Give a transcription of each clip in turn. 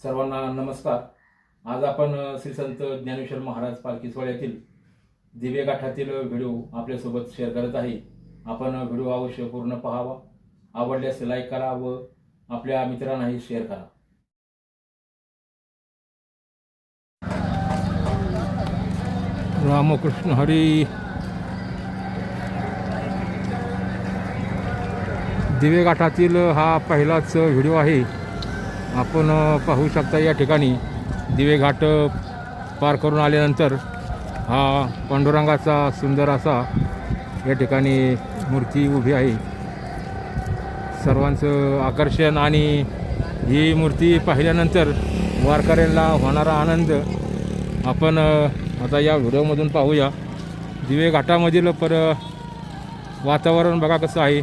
सर्वांना नमस्कार। आज आपण श्री संत ज्ञानेश्वर महाराज पालखी सोहळ्यातील दिवे घाटातील व्हिडिओ आपल्यासोबत शेअर करत आहे। आपण व्हिडिओ अवश्य पूर्ण पाहावा, आवडल्यास लाईक करा व आपल्या मित्रांनाही शेअर करा। रामकृष्ण हरी। दिवे घाटातील हा पहिलाच व्हिडिओ आहे। आपण पाहू शकता या ठिकाणी दिवे घाट पार करून आल्यानंतर हा पांडुरंगाचा सुंदर असा या ठिकाणी मूर्ती उभी आहे। सर्वांचं आकर्षण आणि ही मूर्ती पाहिल्यानंतर वारकऱ्यांना होणारा आनंद आपण आता या व्हिडिओमधून पाहूया। दिवे घाटामधील वातावरण बघा कसं आहे।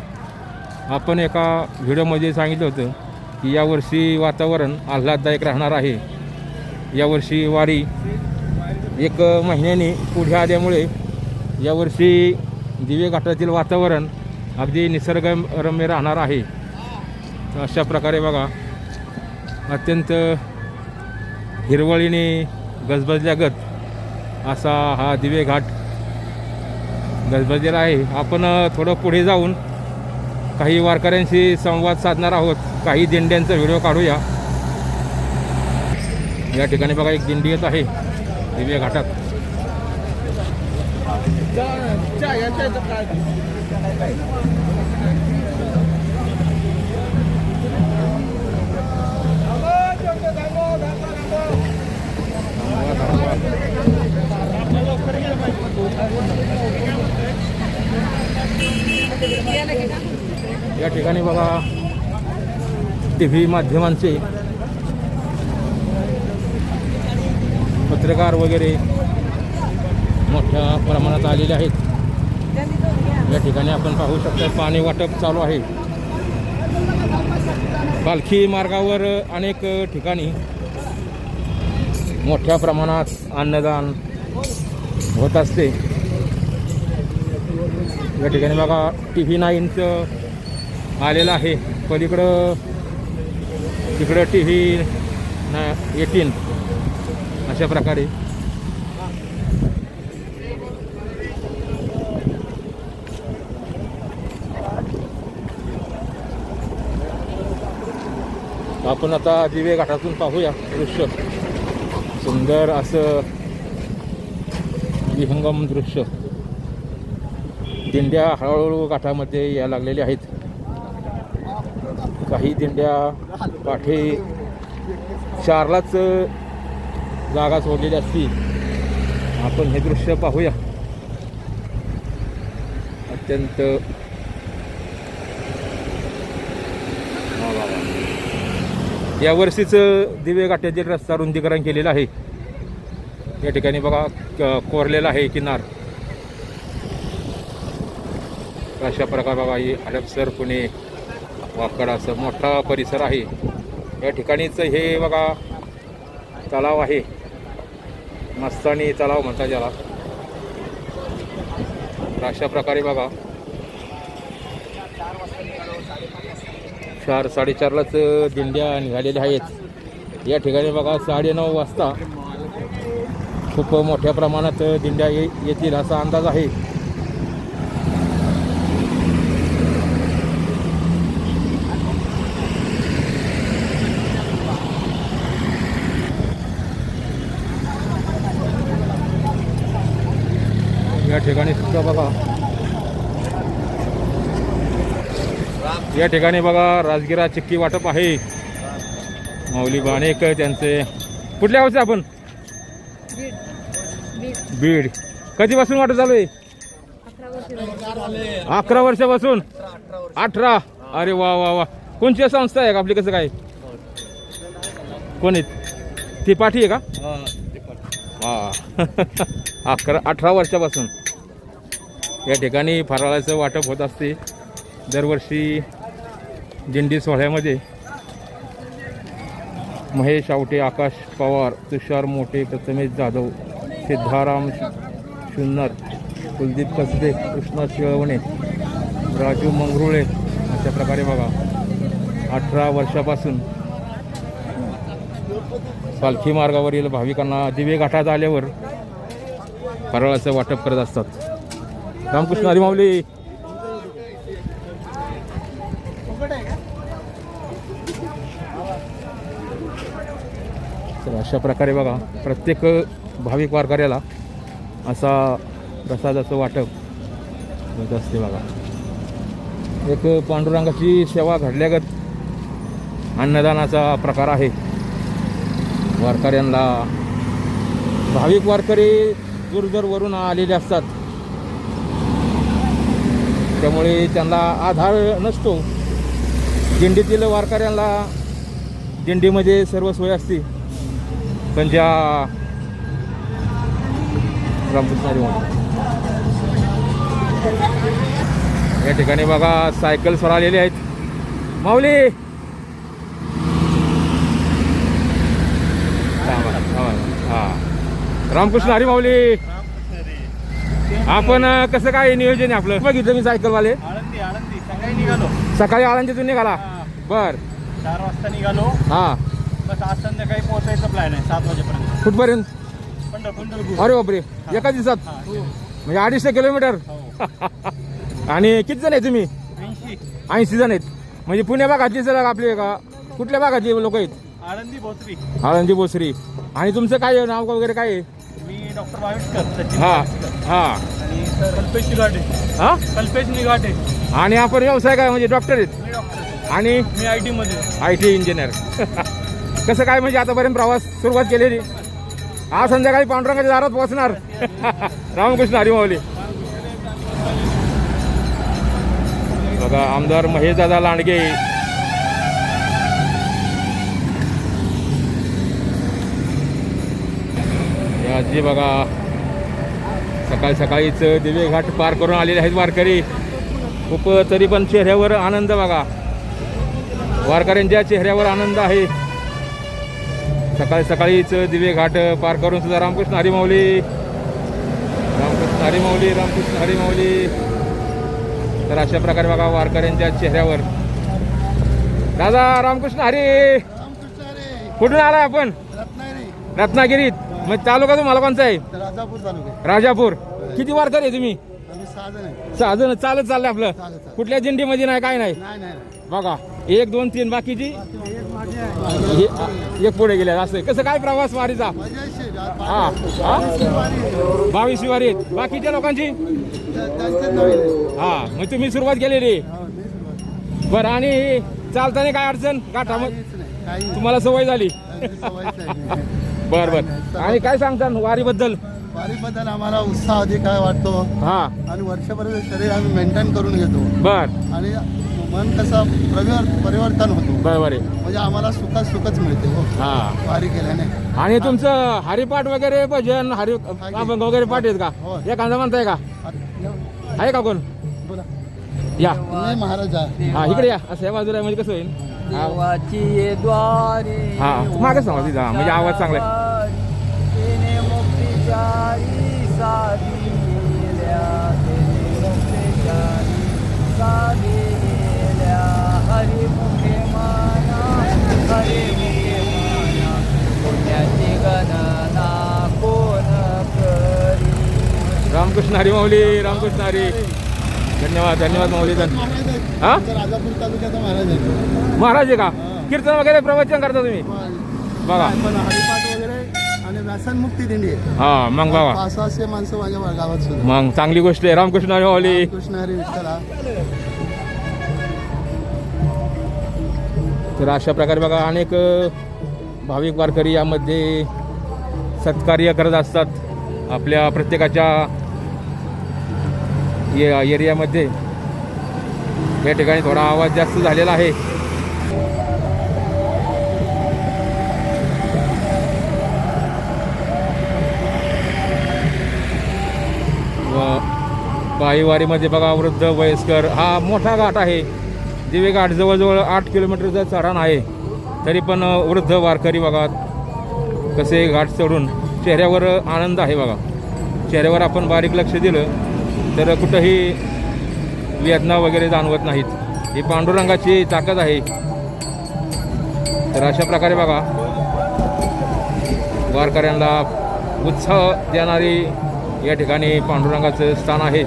आपण एका व्हिडिओमध्ये सांगितलं होतं की यावर्षी वातावरण आल्हाददायक राहणार आहे। यावर्षी वारी एक महिन्याने पुढे आल्यामुळे यावर्षी दिवे घाटातील वातावरण अगदी निसर्गरम्य राहणार आहे। अशा प्रकारे बघा अत्यंत हिरवळीने गजबजल्यागत असा हा दिवे घाट गजबजलेला आहे। आपण थोडं पुढे जाऊन काही वारकऱ्यांशी संवाद साधणार आहोत। काही दिंड्यांचा व्हिडिओ काढूया। या ठिकाणी बघा एक दिंडी येत आहे दिवे घाटात। या ठिकाणी बघा टीव्ही माध्यमांचे पत्रकार वगैरे मोठ्या प्रमाणात आलेले आहेत। या ठिकाणी आपण पाहू शकता पाणी वाटप चालू आहे। पालखी मार्गावर अनेक ठिकाणी मोठ्या प्रमाणात अन्नदान होत असते। या ठिकाणी बघा TV9चं आलेलं आहे। पलीकडं तिकडं TV18 अशा प्रकारे आपण आता दिवे घाटातून पाहूया दृश्य। सुंदर असं विहंगम दृश्य। दिंड्या हळूहळू घाटामध्ये यायला लागलेल्या आहेत। काही दिंड्या पाठे 4लाच जागा सोडलेली असती। आपण हे दृश्य पाहूया। अत्यंत यावर्षीच दिवे घाटातील रस्ता रुंदीकरण केलेलं आहे। या ठिकाणी बघा कोरलेला आहे किनार। अशा प्रकार बघा ही हडपसर पुणे वाकड असं मोठा परिसर आहे। या ठिकाणीच हे बघा तलाव आहे, मस्तानी तलाव म्हणतात ज्याला। अशा प्रकारे बघा 4-4:30लाच दिंड्या निघालेल्या आहेत। या ठिकाणी बघा 9:30 वाजता खूप मोठ्या प्रमाणात दिंड्या येतील असा अंदाज आहे। या ठिकाणी सुद्धा बघा या ठिकाणी बघा राजगिरा चिक्की वाटप आहे। माऊली बाणेक त्यांचे कुठल्या गावचे आपण बीड। कधीपासून वाटप चालू आहे? 11 वर्षापासून। 18। अरे वा वा वा। कोणची संस्था आहे का आपली? कसं काय कोण आहेत? ती पाठी आहे का? हा 18 वर्षापासून या ठिकाणी फराळाचं वाटप होत असते दरवर्षी दिंडी सोहळ्यामध्ये। महेश आवटे, आकाश पवार, तुषार मोठे, प्रथमेश जाधव, सिद्धाराम शुन्नर, कुलदीप कसबे, कृष्णा शिळवणे, राजू मंगरुळे अशा प्रकारे बघा 18 वर्षापासून पालखी मार्गावरील भाविकांना दिवे घाटात आल्यावर फराळाचं वाटप करत असतात. रामकृष्ण हरी माऊली. तर अशा प्रकारे बघा प्रत्येक भाविक वारकऱ्याला असा प्रसादाचं वाटप होत असते बघा. एक पांडुरंगाची सेवा घडल्यागत अन्नदानाचा प्रकार आहे. वारकऱ्यांना भाविक वारकरी दूरवरून आलेले असतात, त्यामुळे त्यांना आधार नसतो. दिंडीतील वारकऱ्यांना दिंडीमध्ये सर्व सोय असते, पण ज्या रामकृष्ण या ठिकाणी बघा सायकल्सवर आलेले आहेत. माऊली हा रामकृष्ण हरी माऊली. आपण कसं काय नियोजन आहे आपलं? बघितलं मी सायकलवाले सकाळी आळंदीतून निघाला. बर 4 वाजता निघालो. हा बस आज संध्याकाळी पोहोचायचं प्लॅन आहे 7 वाजेपर्यंत. कुठपर्यंत? पंढरपूर. अरे बापरे, एका दिवसात म्हणजे 250 किलोमीटर. आणि किती जण आहे तुम्ही? 80 जण आहेत. म्हणजे पुण्या भागातली सर आपले का कुठल्या भागातले लोक आहेत? आळंदी भोसरी. आळंदी भोसरी. आणि तुमचं काय नाव वगैरे काय आहे? मी डॉक्टर भावेशकर. हा हा आणि कल्पेश निघाटे. हा कल्पेश निघाटे. आणि आपण व्यवसाय काय म्हणजे डॉक्टर आहेत? मी डॉक्टर. आणि मी IT मध्ये IT इंजिनियर. कसं काय म्हणजे आतापर्यंत प्रवास सुरुवात केलेली? आज संध्याकाळी पांडुरंगाच्या दारात पोहोचणार. रामकृष्ण हरी माऊली. बघा आमदार महेशदादा लांडगे आजी बघा सकाळी सकाळीच दिवे घाट पार करून आलेले आहेत वारकरी. खूप तरी पण चेहऱ्यावर आनंद बघा, वारकऱ्यांच्या चेहऱ्यावर आनंद आहे. सकाळी सकाळीच दिवे घाट पार करून सुद्धा रामकृष्ण हरी माऊली, रामकृष्ण हरी माऊली, रामकृष्ण हरी माऊली. तर अशा प्रकारे बघा वारकऱ्यांच्या चेहऱ्यावर. दादा रामकृष्ण हरी. कुठून आलाय आपण? रत्नागिरीत. मग तालुका तुम्हाला कोणता आहे? राजापूर तालुका. राजापूर. किती वारकरी आहे तुम्ही? 6 जण आहे. 6 जण. चालत चाललंय आपलं? कुठल्या दिंडीमध्ये नाही काय नाही? नाही. बघा 1 2 3 बाकीची एक पुढे गेल्या. असं कसं काय प्रवास वारीचा? हा 22 वारी आहेत. बाकीच्या लोकांची हा मग तुम्ही सुरुवात केलेली. बरं आणि चालताना काय अडचण? गाठामध्ये तुम्हाला सवय झाली. बर बर. आणि काय सांगता वारीबद्दल? वारीबद्दल आम्हाला उत्साह अधिक काय वाटतो. हा आणि वर्षभर शरीर आम्ही मेंटेन करून घेतो. बर. आणि मन कसं परिवर्तन होतो. बरोबर आहे. म्हणजे आम्हाला सुखच मिळते हो हा वारी केल्याने. आणि तुमचं हरिपाठ वगैरे भजन हरि अभंग वगैरे पाठ आहेत का? एखादा म्हणताय का? आहे का कोण? बोला या महाराज. हा इकडे या. असं या बाजूला म्हणजे कसं होईल? देवाची द्वारे हा मागे सांगा तिथं म्हणजे आवाज चांगला आहे. रामकृष्ण हरी माऊली, रामकृष्ण हरी. धन्यवाद धन्यवाद माऊली. हा राजापूर तालुक्याचा महाराज आहे. महाराज आहे का? कीर्तन वगैरे प्रवचन करता तुम्ही? बघा हरिपाठ वगैरे आणि व्यसनमुक्ती दिंडी आहे. हा मग बघा 500 माणसं माझ्या गावात सुद्धा. मग चांगली गोष्ट आहे. रामकृष्ण हरी माऊली. कृष्ण हरी विठ्ठला. तर अशा प्रकारे बघा अनेक भाविक वारकरी यामध्ये सत्कार्य करत असतात आपल्या प्रत्येकाच्या एरियामध्ये. या ठिकाणी थोडा आवाज जास्त झालेला आहे. पायीवारीमध्ये बघा वृद्ध वयस्कर. हा मोठा घाट आहे दिवे घाट. जवळजवळ 8 किलोमीटरचं चढण आहे. तरी पण वृद्ध वारकरी बघा कसे घाट चढून चेहऱ्यावर आनंद आहे बघा. चेहऱ्यावर आपण बारीक लक्ष दिलं तर कुठंही वेदना वगैरे जाणवत नाहीत. ही पांडुरंगाची ताकद आहे. तर अशा प्रकारे बघा वारकऱ्यांना उत्साह देणारी या ठिकाणी पांडुरंगाचं स्थान आहे.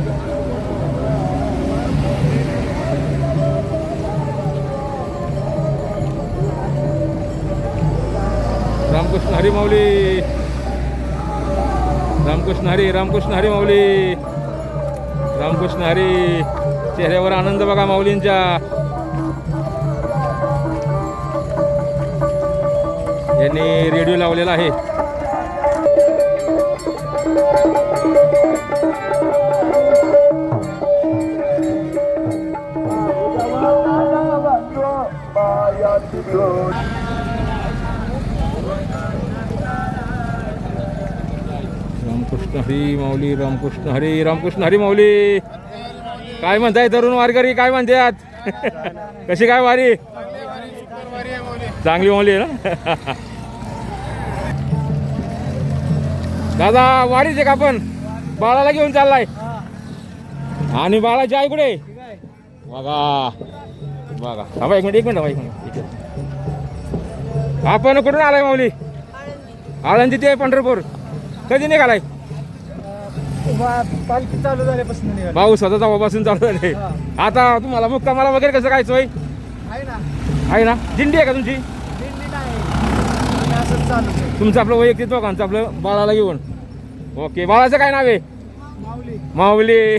रामकृष्ण हरी माऊली, रामकृष्ण हरी, रामकृष्ण हरी माऊली, रामकृष्ण हरी. चेहऱ्यावर आनंद बघा माऊलींच्या. यांनी रेडिओ लावलेला आहे. रामकृष्ण हरी माऊली, रामकृष्ण हरी, रामकृष्ण हरी माऊली. काय म्हणताय तरुण वारकरी, काय म्हणतात? कशी काय वारी? चांगली माऊली आहे ना. दादा वारीच का आपण बाळाला घेऊन चाललाय आणि बाळाची आई कुठे? बघा बघा, थांबा एक मिनिट, आपण कुठून आलाय माऊली? आळंदी ते पंढरपूर. कधी निघालाय? पालखी चालू झाल्यापासून पाऊस स्वतःचा वापासून चालू झाले. आता तुम्हाला मुक्कामाला वगैरे कसं काय सोय आहे ना? आहे ना? दिंडी आहे का तुमची? दिंडी नाही, असंच चालू आहे. तुमचं आपलं वैयक्तिक दोघांचं आपलं बाळाला घेऊन. ओके, बाळाचं काय नाव आहे? माऊली. माऊली.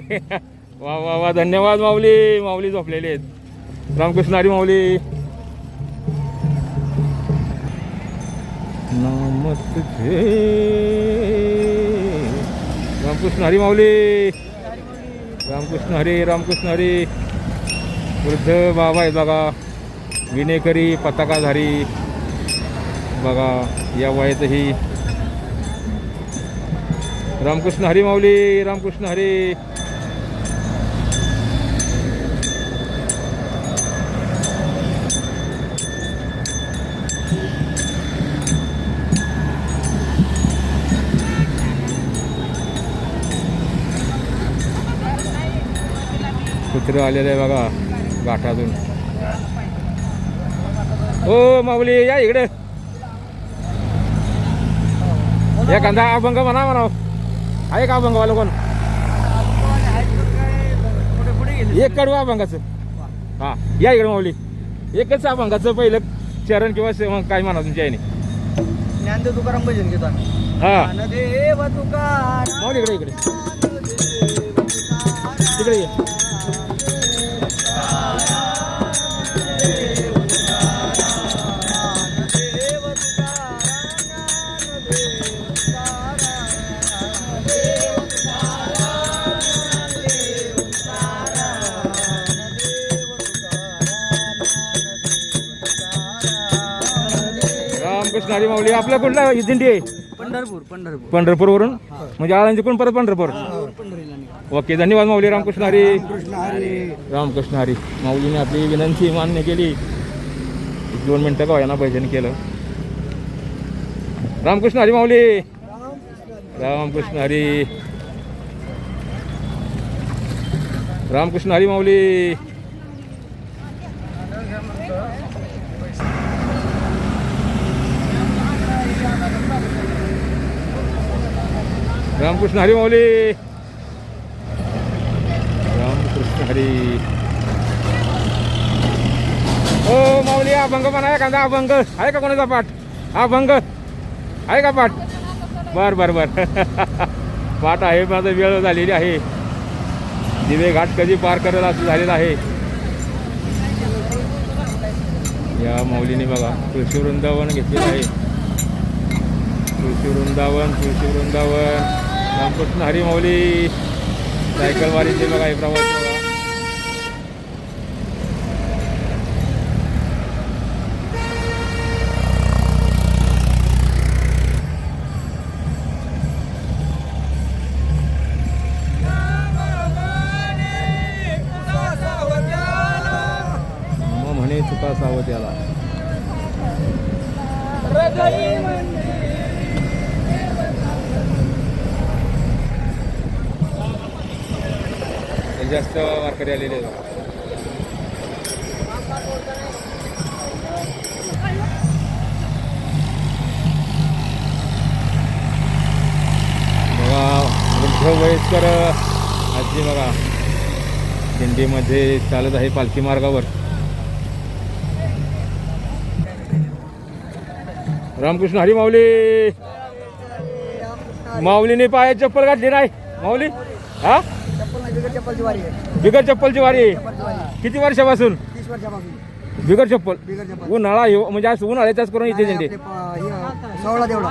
वा वा वा, धन्यवाद माऊली. माऊली झोपलेले आहेत. रामकृष्ण हरी माऊली. नमस्ते. रामकृष्ण हरी माऊली, रामकृष्ण हरी, रामकृष्ण हरी. वृद्ध बाबा आहेत बघा, विनेकरी, पताकाधारी बघा या वयातही. रामकृष्ण हरी माऊली, रामकृष्ण हरी. कुत्र आलेलं आहे बघा गाठातून. हो माऊली या इकडे. एखादा अभंग म्हणा म्हणाव. आहे का अभंगवाला कोण? एक कडू अभंगाचं. हा या इकडे माऊली. एकच अभंगाचं पहिलं चरण किंवा काय म्हणा तुमच्या याने. ज्ञानदेव तुकाराम भजन घेतो आम्ही. हा ज्ञानदेव तुकाराम. माऊली इकडे इकडे तिकडे ये. रामकृष्ण हरी माऊली. आपल्या कुठला दिंडी आहे? पंढरपूर. पंढरपूर. पंढरपूरवरून म्हणजे आळंदीकडून परत पंढरपूर. ओके, धन्यवाद माऊली. रामकृष्ण हरी, रामकृष्ण हरी. माऊलीने आपली विनंती मान्य केली. 2 मिनिटं का यांना भजन केलं. रामकृष्ण हरी माऊली, रामकृष्ण हरी, रामकृष्ण हरी माऊली. रामकृष्ण हरी माऊली, रामकृष्ण हरी. ओ माऊली अभंग म्हणा एखादा. अभंग आहे का कोणाचा पाठ? अभंग आहे का पाठ? बर बर बर. पाठ आहे. माझं वेळ झालेली आहे. दिवे घाट कधी पार करेल असं झालेलं आहे. या माऊलीने बघा तुळशी वृंदावन घेतलेलं आहे. तुळशी वृंदावन, तुळशी वृंदावन. रामकृष्ण हरी माऊली. सायकल वारीचे बघा हे प्रवास बघा. म्हणे चुका सावत्याला. जास्त वारकरी आलेले आहेत. वयस्कर आजी बघा दिंडीमध्ये चालत आहे पालखी मार्गावर. रामकृष्ण हरी माऊली. माऊलीने पायात चप्पल घातली नाही माऊली. हा चप्पलची वारी आहे. बिगर चप्पलची वारी. किती वर्षापासून 30 वर्षापासून बिगर चप्पल. बिगर चप्पल. उन्हाळा म्हणजे आज उन्हाळ्याचाच करून इथे दिंडी. 16 तेवढा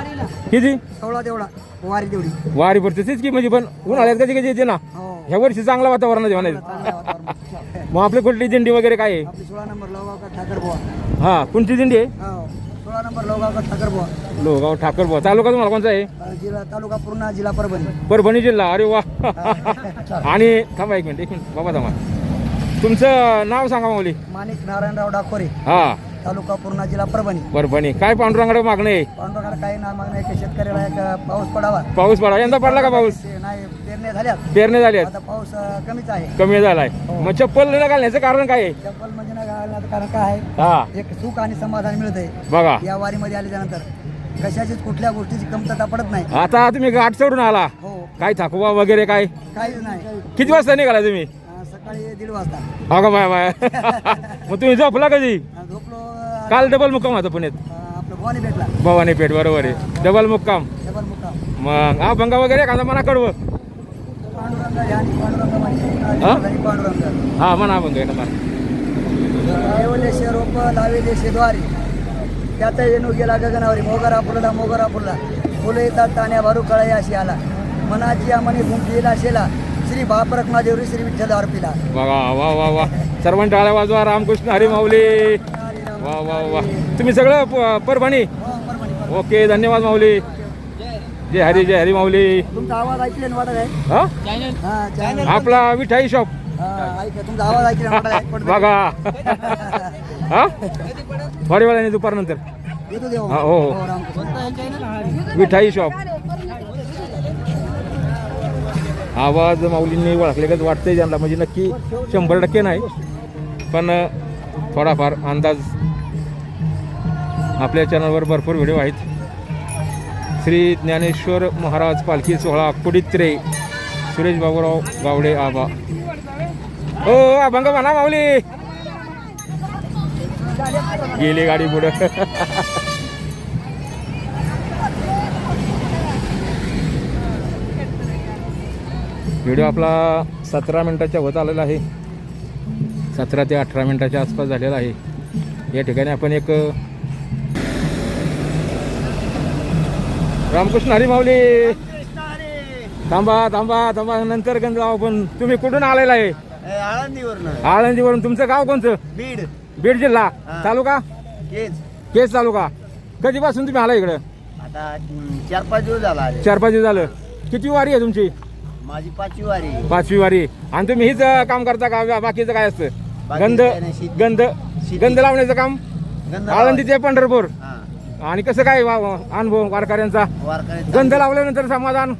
किती 16 तेवढा वारी तेवढी. वारी भरते तेच की म्हणजे पण उन्हाळ्यात कधी कधी येते ना. हो ह्या वर्षी चांगलं वातावरण आहे म्हणायचं. चांगलं वातावरण. मग आपली कुठली दिंडी वगैरे काय आहे? आपली 16 नंबर लोगावकर ठाकरबुवा. हा कोणती दिंडी आहे? हो 16 नंबर लोगावकर ठाकरबुवा. लोगाव ठाकरबुवा. तालुका तुम्हाला कोणता आहे? जिल्हा तालुका पूर्णा जिल्हा परभणी. परभणी जिल्हा. अरे वा. आणि थांबा एक मिनिट बाबा थांबा. तुमचं नाव सांगा माऊली. माणिक नारायणराव डाकोरे. हा तालुका पूर्णा जिल्हा परभणी. परभणी. काय पांडुरंगाकडे मागणं आहे? पांडुरंगाला काही ना मागणं आहे की शेतकऱ्याला एक पाऊस पडावा. पाऊस पडा. यंदा पडला का पाऊस? ते नाही पेरण्या झाल्यात. पेरणे झाले आता पाऊस कमीच आहे. कमी झालाय. मग चप्पल न घालण्याचं कारण काय आहे? चप्पल म्हणजे ना घालण्याचं कारण काय आहे? हा एक सुख आणि समाधान मिळत बघा. आहे या वारीमध्ये आल्याच्यानंतर. कशाचीच कुठल्या गोष्टीची कमतरता पडत नाही. आता तुम्ही घाट चढून आला. हो काय थकवा वगैरे काय? काहीच नाही. किती वाजता निघाला तुम्ही? सकाळी 1:30 वाजता. अगं बाय बाय. मग तुम्ही झोपला कधी? झोपलो. काल डबल मुक्काम होता पुण्यात. आपलं भवानी भेटला. भवानी पेठ बरोबर आहे. डबल मुक्काम. डबल मुक्काम. मग हा भंगा वगैरे एखादा मना कडवं. पांडुरंग ध्यानी पांडुरंग म्हणजे हा? पांडुरंग. हा म्हणा भंग एखादा. लावेलेशे रोप लावेलेशे द्वारी त्यात येणू गेला गगनावरी. मोगरा फुलला मोगरा फुलला फुलं येतात ताण्या भारू कळाई अशी आला. मनाची मनी गुंफीला शेला श्री बापरखना देवरी श्री विठ्ठल अर्पिला. बघा वा वा वा. सर्वांनी टाळ्या वाजवा. रामकृष्ण हरी माऊली. वा वा वा. तुम्ही सगळं परभणी. ओके धन्यवाद माऊली. जय हरी माऊली. तुमचा आवाज ऐकले वाटत आहे. हा हा चॅनल आपला विठाई शॉप. ऐका तुमचा आवाज ऐकले वाटत आहे. बघा. हा थोड्या वेळाने दुपारनंतर येतो देव. हा, हो, हो. रामकृष्ण. विठाई शॉप. आवाज माऊलींनी ओळखले का वाटतंय त्यांना म्हणजे नक्की 100% नाही पण थोडाफार अंदाज. आपल्या चॅनलवर भरपूर व्हिडिओ आहेत. श्री ज्ञानेश्वर महाराज पालखी सोहळा कुडित्रे. सुरेश बाबूराव गावडे आबा. हो अभंग म्हणा माऊली. गेली गाडी पुढे. व्हिडिओ आपला 17 मिनिटाच्या होत आलेला आहे. 17 ते 18 मिनिटाच्या आसपास झालेला आहे. या ठिकाणी आपण एक रामकृष्ण हरी माऊली. थांबा थांबा थांबा नंतर गंज लावा. पण तुम्ही कुठून आलेला आहे? आळंदीवरून. आळंदीवरून. तुमचं गाव कोणतं? बीड. बीड जिल्हा. हा. तालुका केज. केस तालुका. कधीपासून तुम्ही आला इकडं? आता 4-5 दिवस झाला. 4-5 दिवस झालं. किती वारी आहे तुमची? माझी 5वी वारी. 5वी वारी. आणि तुम्ही हीच काम करता का? बाकीचं काय असतं? बाकीचं काय नाही, शेती. गंध गंध लावण्याचं काम. आळंदी ते पंढरपूर. हा. आणि कसं काय अनुभव वारकऱ्यांचा? वारकरी गंध लावल्यानंतर समाधान?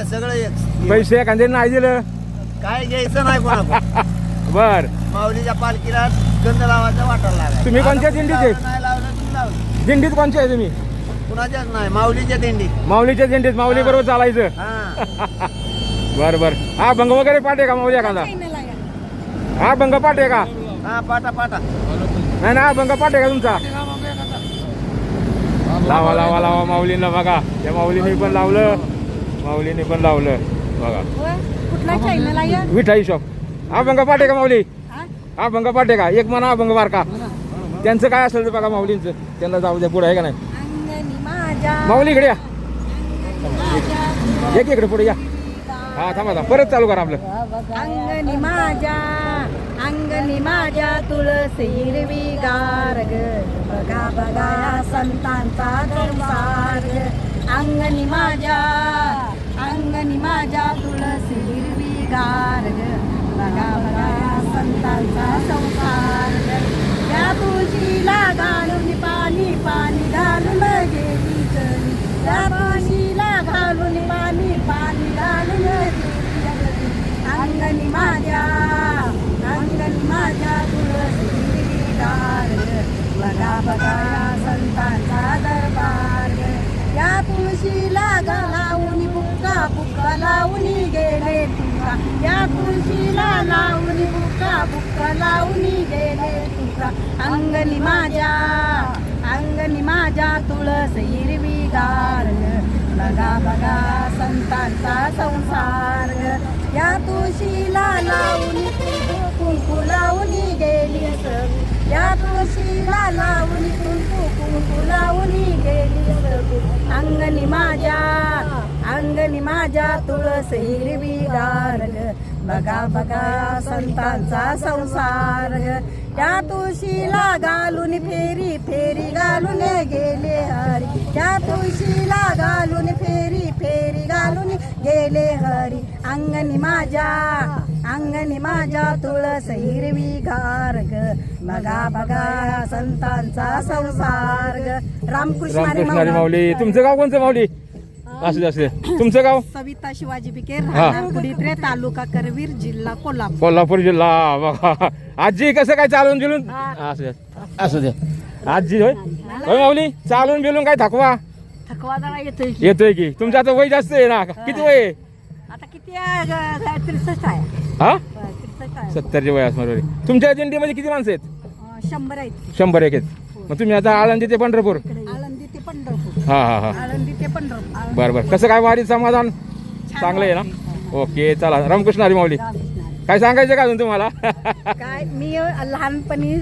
सगळं एक. पैसे एखाद्या नाही दिलं? काय घ्यायचं नाही कोणा. बर. माऊलीच्या पालखीला गंध लावायचा वाटायला लागला. तुम्ही कोणत्या दिंडीचे? नाही लावलं तुम्ही लावलं. दिंडीत कोणचे आहे तुम्ही? कुणाच्याच नाही माऊलीच्या दिंडीत. माऊलीच्या दिंडीत. माऊली बरोबर चालायचं. हा. बर बर. हा भंग वगैरे पाठे का माऊली एखादा? हा भंग पाठे का? हा पाटा पाटा. नाही ना भंग पाठे का तुमचा? लावा लावा लावा माऊलींना. बघा त्या माऊलीने पण लावलं. माऊलीने पण लावलं बघा. कुठला चॅनल आहे? विठाई शॉप. हा भंग पाठे का माऊली? हा भंग पाठे का? एक म्हणा भंग बारका. त्यांचं काय असेल तर बघा माऊलींचं. त्यांना जाऊ द्या पुढे आहे का नाही? अंगणी माझ्या माऊली इकडे या. एक इकडे पुढे या. हा थांबा थांबा. परत चालू करा आपलं. अंगणी माझ्या तुळसी हिरवी गारग बघा बघा संतांचा दरबार. अंगणी माझ्या तुळसी हिरवी गारग बघा बघा संतांचा संसार. त्या तुळशीला घालून पाणी पाणी घालून गेली चली. त्या तुळशीला घालून पाणी पाणी घालून गेली. अंगणी माझ्या तुळशी हिरवी गारग बघा बघा संतांचा दरबार. या तुळशीला लावून बुक्का बुक्का लावून गेले तुका या तुळशीला लावून बुक्का बुक्का लावून गेले तुका अंगणी माझ्या तुळस हिरवी गार बघा बघा संतांचा संसार या तुळशीला लावून कुंकू लावून गेली या तुळशीला लावून कुंकू लावून गेली अंगणी माझ्या तुळस हिरवी गार बघा बघा संतांचा संसार या तुळशीला घालून फेरी फेरी घालून गेले हरी त्या तुळशीला घालून फेरी फेरी घालून गेले हरी अंगणी माझ्या तुळस हिरवी गार बघा बघा संतांचा संसार रामकृष्ण हरी रामकृष्ण माऊली. तुमचं गाव कोणतं माऊली? असू दे तुमचं गाव? सविता शिवाजी बिके राहणार तालुका करवीर जिल्हा कोल्हापूर. कोल्हापूर जिल्हा. बघा आजी कसं काय चालून बिलून? असू दे आजी होय माऊली चालून बिलून काय थकवा थकवा जरा येतोय येतोय की? तुमचं आता वय जास्त आहे ना, किती वय आहे? आता किती 63 आहे. हा 63 आहे. 70चे वय असणार बरोबर. तुमच्या दिंडीमध्ये किती माणसं आहेत? 100 आहेत. 100 एक आहेत. मग तुम्ही आता आळंदी ते पंढरपूर? आळंदी ते पंढरपूर. हा हा हा आळंदी ते पंढरपूर. बरं बरं. कसं काय वारीत समाधान? चांगलं आहे ना? ओके चला. रामकृष्ण हरी माऊली. काय सांगायचं का अजून तुम्हाला? काय मी लहानपणी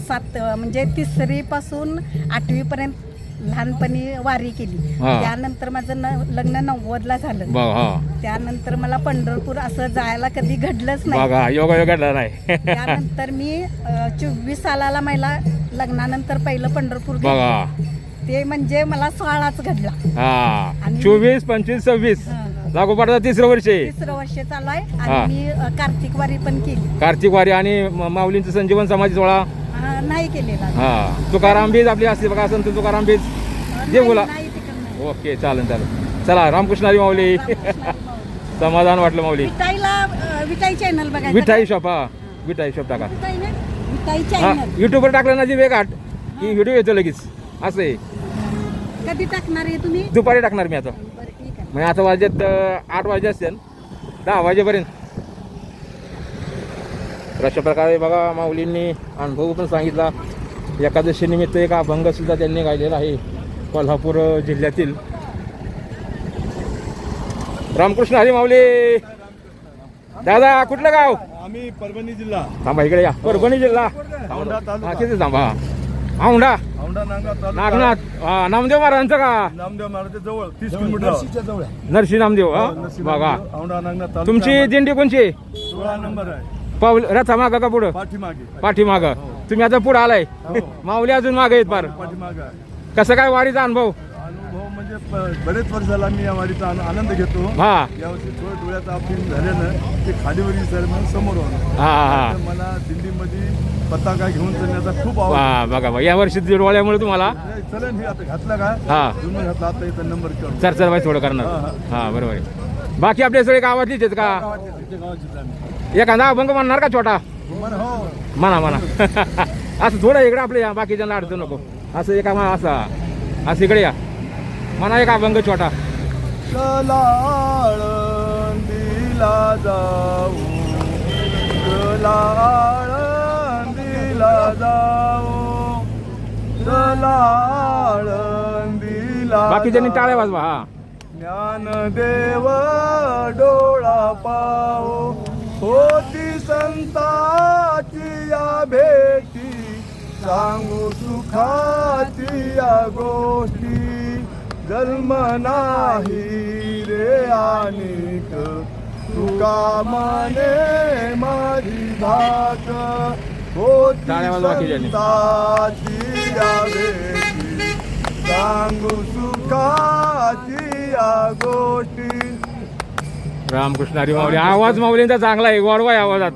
7 म्हणजे 3री पासून 8वी पर्यंत लहानपणी वारी केली. हा. त्यानंतर माझं लग्न 90ला झालं. बघा हा त्यानंतर मला पंढरपूर असं जायला कधी घडलंच नाही. बघा योगा घडला नाही. त्यानंतर मी 24 सालाला मला लग्नानंतर पहिलं पंढरपूर गेले. बघा ते म्हणजे मला सोहळाच घडला. हा आणि- 24, 25, 26 हा. लागोपाठचा 3रं वर्ष आहे. 3रं वर्ष चालू आहे हा. आणि मी कार्तिक वारी पण केली. कार्तिक वारी आणि माऊलींचं संजीवन समाधी सोहळा नाही केलेला. हा. तुकाराम बीज आपली असते बघा, संत तुकाराम बीज जे बोला. नाही तिकडं नाही. ओके चालेल चालेल. चला रामकृष्ण हरी माऊली. समाधान वाटलं माऊली. विटाई चॅनल बघायचं. विठाई शॉप. हा विठाई शॉप टाका. विटाई हा चॅनल युट्यूबवर टाकलं ना जी वेगाट की व्हिडिओ येतो लगेच. असं आहे. कधी टाकणार आहे तुम्ही? दुपारी टाकणार मी आता. बरं ठीक आहे. म्हणजे आता वाजत 8 वाजे असतील 10 वाजेपर्यंत. तर अशा प्रकारे बघा माऊलींनी अनुभव पण सांगितला. एकादशी निमित्त एक अभंग सुद्धा त्यांनी गायलेला आहे कोल्हापूर जिल्ह्यातील. रामकृष्ण हरी माऊली. दादा कुठलं गाव? आम्ही परभणी जिल्हा थांबा इकडे या. परभणी जिल्हा. औंढा तालुका. हा किती थांबा. औंढा औंढा नांदगाव तालुका. नागनाथ. हा नामदेव महाराजांचं का? नामदेव महाराजच्या जवळ 30 किलोमीटर. नरसी नामदेव. हा बघा औंढा नांदगाव तालुका. तुमची दिंडी कोणची? 16 नंबर आहे. पाऊल रथा माग का पुढं? पाठीमागे. पाठीमाग. तुम्ही आता पुढे आलाय. हो. माऊली अजून मागे आहेत फार. पाठीमागे आहे. कसं काय वारीचा अनुभव? अनुभव म्हणजे बरेच वर्षाला मी या वारीचा आनंद घेतो. हा यावर्षी थोडं डोळ्यात अपील झाल्यानं ते खाडीवरील सर समोर होणार. हा हा मला दिल्लीमध्ये पताका घेऊन चालण्याचा खूप आवड. वा बघा बघा या वर्षी डोळ्यामुळे तुम्हाला चलन हे आता घातलं का? हा जुनं घातलं आता इथं नंबर करून. चर्चा बाई थोडं करणार. हा बरोबर आहे. बाकी आपले सगळे गावातलीच आहेत का? एखादा अभंग म्हणणार का छोटा? हो. म्हणा म्हणा. असं थोडं इकडे आपले या बाकीच्या अडचण नको. असं एका असा असं इकडे या. म्हणा एक अभंग छोटा. चला आळंदीला जाऊ, चला आळंदीला जाऊ, चला आळंदीला बाकीच्यांनी टाळ्या वाजवा. हा ज्ञानदेव डोळा पाओ, होती संताची या भेटी, सांगू सुखाची या गोष्टी, जन्म नाही रे आणिक, तुका मने माझी धाक, होती टाळ्या वाजवा बाकीच्यांनी. संताची या भेटी, सांगू सुखाची या गोष्टी. रामकृष्ण हरी माऊली. आवाज माऊलींचा चांगला आहे. गोडवा आहे आवाजात.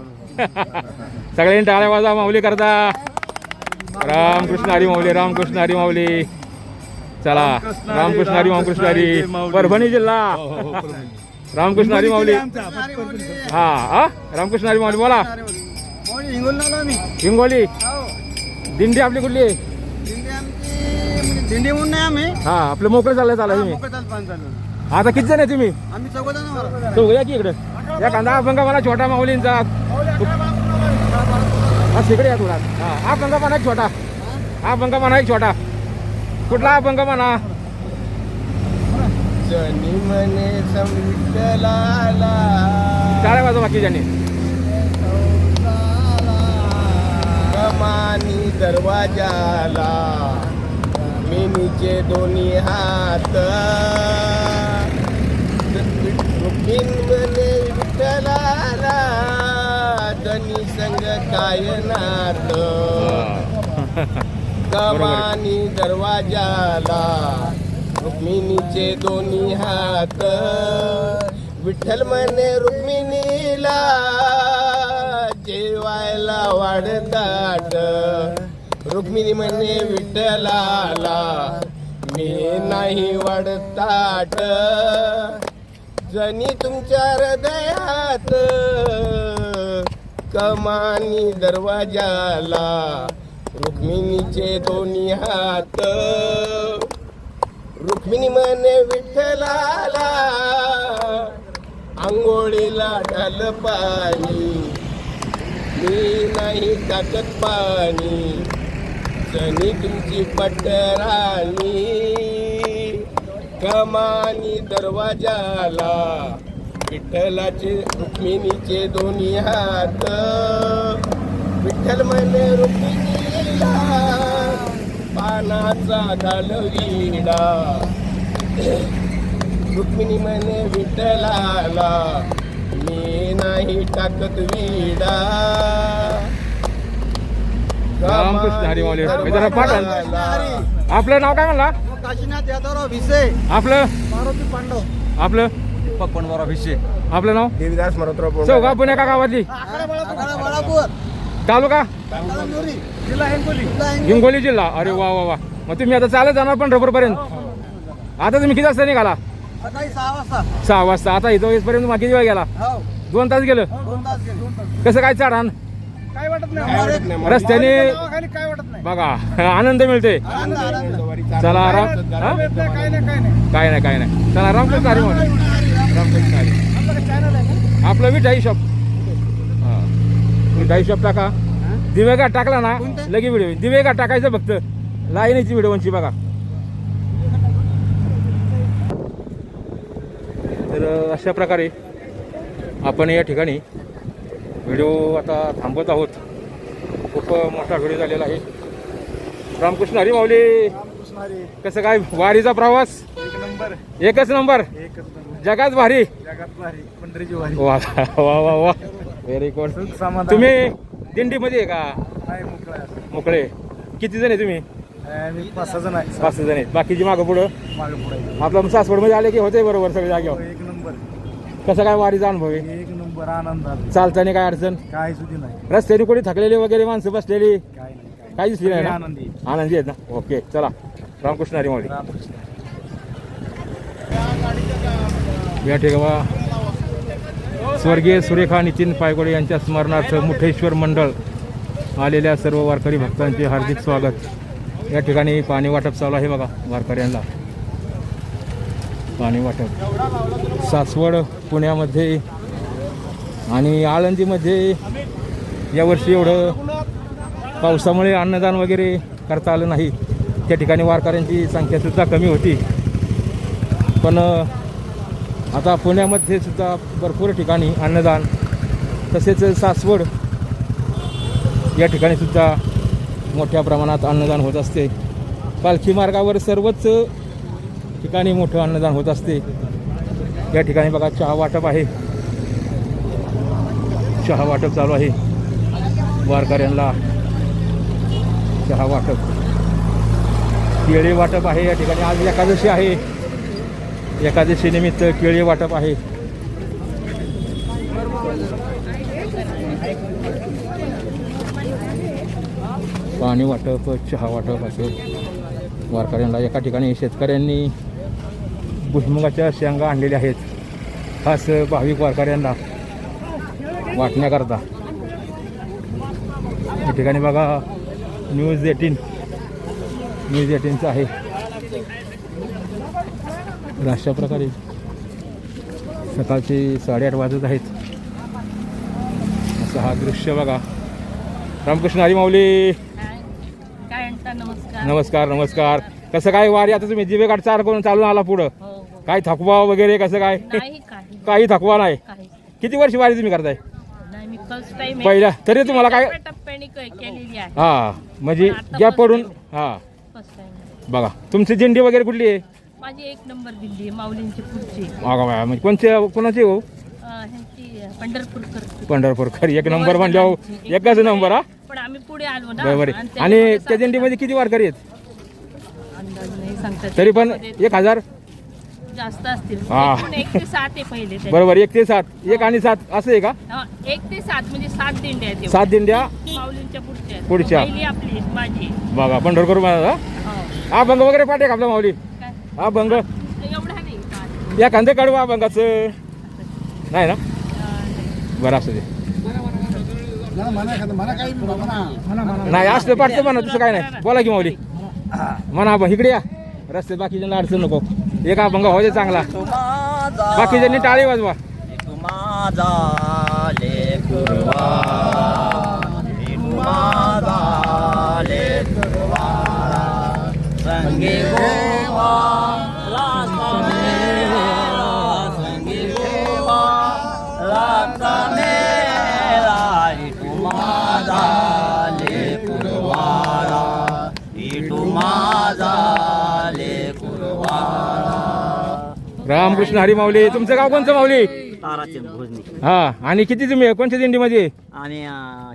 सगळ्यांनी टाळ्या वाजवा माऊली करता. रामकृष्ण हरी माऊली. रामकृष्ण हरी माऊली. चला रामकृष्ण हरी. रामकृष्ण हरी. परभणी जिल्हा. रामकृष्ण हरी माऊली. हा हा रामकृष्ण हरी माऊली. बोला. हिंगोली. दिंडी आपली कुठली आहे? दिंडी म्हणून नाही आम्ही हा आपलं मोकळं चाललंय. चालू मी. आता किती जण आहे तुम्ही आम्ही चौघ तो या की इकडे या कांदा अभंग मला छोटा माऊलींचा हा तिकडे या थोडा हा अभंग म्हणा एक छोटा अभंग म्हणा एक छोटा कुठला अभंग म्हणा जनी मने संविठ्ठलाला टाळ्या वाजवा बाकीच्यानी कमानी दरवाजाला मिनीचे दोन्ही हात रुक्मिण मने विठ्ठलाला जनी संग काय नात कमानी दरवाजाला रुक्मिणीचे दोन्ही हात विठ्ठल म्हणे रुक्मिणीला जेवायला वाढताट रुक्मिणी म्हणे विठ्ठलाला मी नाही वाढताट जनी तुमच्या हृदयात कमानी दरवाजाला रुक्मिणीचे दोन्ही हात रुक्मिणी म्हणे विठ्ठलाला आंघोळीला ढाल पाणी मी नाही टाकत पाणी जनी तुमची पटराणी कमानी दरवाजाला विठ्ठलाचे रुक्मिणीचे दोन्ही हात विठ्ठल म्हणे रुक्मिणीला पानाचा घालवीडा रुक्मिणी म्हणे विठ्ठलाला मी नाही टाकत विडा रामकृष्ण हरी माऊली जरा पाठण आपलं नाव काय म्हणला काशीनाथ यादवराव भिसे आपलं मारुती पांडव आपलं पप्पनराव भिसे आपलं नाव देवीदास मरोतराव चौघा पुण्या का गावातली बाळापूर तालुका जिल्हा हिंगोली हिंगोली जिल्हा अरे वा वा वा मग तुम्ही आता चालत जाणार पंढरपूर पर्यंत आता तुम्ही किती वाजता निघाला सकाळी 6 वाजता 6 वाजता आता इथं येईपर्यंत मग किती वेळ गेला हो 2 तास गेलं 2 तास गेले कसं काय चढाण काय वाटत नाही रस्त्याने खाली काय वाटत नाही बघा आनंद मिळते आनंद आनंद चला आराम हा? काय नाही काय नाही काय नाही काय नाही चला रामकृष्ण हरी माऊली रामकृष्ण हरी आपलं चॅनल आहे का आपलं मिठाई शॉप हा मिठाई शॉप टाका दिवे घाट टाकला ना लगे व्हिडिओ दिवे घाट टाकायचं फक्त लाईनीची व्हिडिओची बघा तर अशा प्रकारे आपण या ठिकाणी व्हिडिओ आता थांबवत आहोत खूप मोठा व्हिडिओ झालेला आहे रामकृष्ण हरी माऊली कसं काय वारीचा प्रवास एक नंबर एकच नंबर एकच नंबर जगात भारी जगात भारी पंढरीची वारी वा वा वा वा व्हेरी गुड समाधान तुम्ही दिंडीमध्ये आहे का नाही मोकळा आहे. मोकळे किती जण आहे तुम्ही आम्ही 5-6 जण आहे 5 जण आहेत बाकीची मागं पुढं मागे पुढे आपलं सासवडमध्ये आले की होते बरोबर सगळे जागेवर एक नंबर कसं काय वारीचा अनुभव आहे एक नंबर आनंदात चालताना काय अडचण काय सुधी नाही रस्त्याने कोणी थकलेली वगैरे माणसं बसलेली काय नाही काही दिसली नाही ना आनंदी आनंदी आहेत ना ओके चला रामकृष्ण हरी माऊली रामकृष्ण या ठिकाणी स्वर्गीय सुरेखा नितीन पायगोडे यांच्या स्मरणार्थ मुठेश्वर मंडळ आलेल्या सर्व वारकरी भक्तांचे हार्दिक स्वागत या ठिकाणी पाणी वाटप चालू आहे बघा वारकऱ्यांना पाणी वाटप सासवड पुण्यामध्ये आणि आळंदीमध्ये यावर्षी एवढं पावसामुळे अन्नदान वगैरे करता आलं नाही त्या ठिकाणी वारकऱ्यांची संख्यासुद्धा कमी होती पण आता पुण्यामध्ये सुद्धा भरपूर ठिकाणी अन्नदान तसेच सासवड या ठिकाणी सुद्धा मोठ्या प्रमाणात अन्नदान होत असते पालखी मार्गावर सर्वच ठिकाणी मोठं अन्नदान होत असते या ठिकाणी बघा चहा वाटप आहे चहा वाटप चालू आहे वारकऱ्यांना चहा वाटप केळी वाटप आहे या ठिकाणी आज एकादशी आहे एकादशी निमित्त केळी वाटप आहे पाणी वाटप चहा वाटप असं वारकऱ्यांना एका ठिकाणी शेतकऱ्यांनी भुईमुगाच्या शेंगा आणलेल्या आहेत खास भाविक वारकऱ्यांना वाटण्याकरता या ठिकाणी बघा न्यूज 18 आहे अशा प्रकारे सकाळचे 8:30 वाजत आहेत. असं हा दृश्य बघा. रामकृष्ण हरी माऊली. काय म्हणता? नमस्कार. नमस्कार नमस्कार. कसं काय वारी आता तुम्ही दिवे घाट चार करून चालून आला पुढं? हो हो. काय थकवा वगैरे कसं काय? नाही काही काही थकवा नाही. काही किती वर्ष वारी तुम्ही करताय? नाही, मी फर्स्ट टाइम पहिला तरी तुम्हाला काय टप्प्याने केलेली आहे. हा म्हणजे आता गॅप first पडून time. हा फर्स्ट टाइम. बघा तुमची दिंडी वगैरे कुठली आहे? माझी 1 नंबर दिल्ली आहे, माऊलींची पुढची. बघा बघा म्हणजे कोणाची हो? ह्यांची पंढरपूरकर. पंढरपूरकर 1 नंबर म्हणजे एकच नंबर हा. पण आम्ही पुढे आलो ना. बरोबर आहे. त्याच्यामध्ये आणि त्या सात- दिंडीमध्ये किती वारकरी आहेत? अंदाज नाही सांगता येत. तरी पण त्याच्यामध्ये 1000 जास्त असतील. हा. 1 ते 7 आहे पहिले त्याच्यात. बरोबर. 1 ते 7 1 आणि 7 असं आहे का? 1 ते 7 म्हणजे 7 दिंड्या आहेत. 7 दिंड्या माऊलींच्या पुढच्या आहेत. पुढच्या. पहिली आपली माझी. बघा पंढरपूर मध्ये हो. हा भंग वगैरे पाठे का आपला माऊली? काय? हा भंग एवढा नाही का? या कांदे काढू भंगाचं नाही ना? बरं असू दे. नाही असलं पाठतं म्हणा तसं काय नाही. बोला की माऊली म्हणा बा इकडे या. रस्ते बाकीच्या अडचण नको. एका भंग हो दे चांगला. बाकीच्यांनी टाळी वाजवा. रामकृष्ण हरी माऊली. तुमचं गाव कोणतं माऊली? ताराचंद भोजनी. हा. आणि किती तुम्ही कोणत्या दिंडीमध्ये? आणि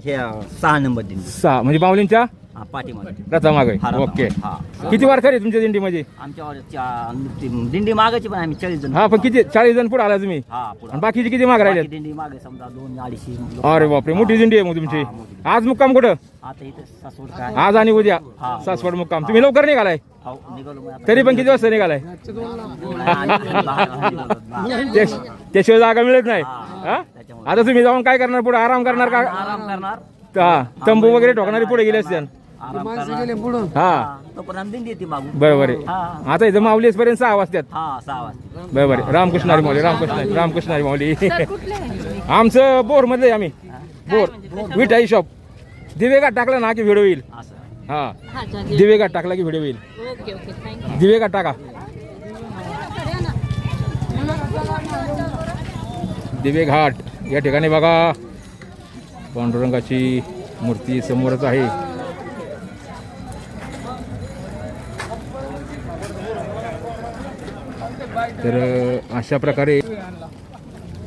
हे 6 नंबर दिंडी. 6 म्हणजे माऊलींच्या पाठीमागे रथामागे. हा, रथामागे. ओके. हा. किती वारकरी आहे तुमच्या दिंडीमध्ये? आमच्या दिंडी मागायची पण आम्ही 40 जण. हा पण किती 40 जण पुढे आला तुम्ही? हा पुढं. आणि बाकीचे किती माग राहिले? बाकी दिंडी मागे समजा 200-250. अरे बापरे मोठी दिंडी आहे मग तुमची. हा, मोठी. आज मुक्काम कुठं? आता इथे सासवड काय आज आणि उद्या हा. सासवड मुक्काम. तुम्ही लवकर निघालाय? हो, निघालो मग आता. तरी पण किती वाजता निघालाय? त्याशिवाय जागा मिळत नाही. हा? त्याच्यामुळे. आता तुम्ही जाऊन काय करणार? पुढे आराम करणार का? आराम करणार. हा तंबू वगैरे ठोकणारी पुढे गेले असते. आराम करणार. हा तोपर्यंत दिंडी येते मागून. बरोबर आहे. हा. आता इथं माऊलीस पर्यंत 6 वाजतात. हा 6 वाजता. बरोबर आहे. रामकृष्ण हरी माऊली. रामकृष्ण हरी माऊली. सर कुठले आहे? आमचं बोर मधले आम्ही. बोर म्हणजे विठाई शॉप. दिवेघाट टाकला ना की व्हिडिओ येईल. असं. हा हा, चालेल. दिवेघाट टाकला की व्हिडिओ येईल. Okay okay thank you. दिवेघाट टाका. दिवेघाट या ठिकाणी बघा पांडुरंगाची मूर्ती समोरच आहे. तर अशा प्रकारे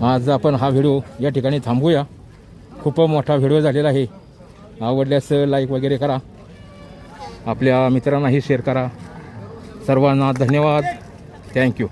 आज आपण हा व्हिडिओ या ठिकाणी थांबवूया. खूप मोठा व्हिडिओ झालेला आहे. आवडल्यास लाईक वगैरे करा. आपल्या मित्रांनाही शेअर करा. सर्वांना धन्यवाद. थँक्यू.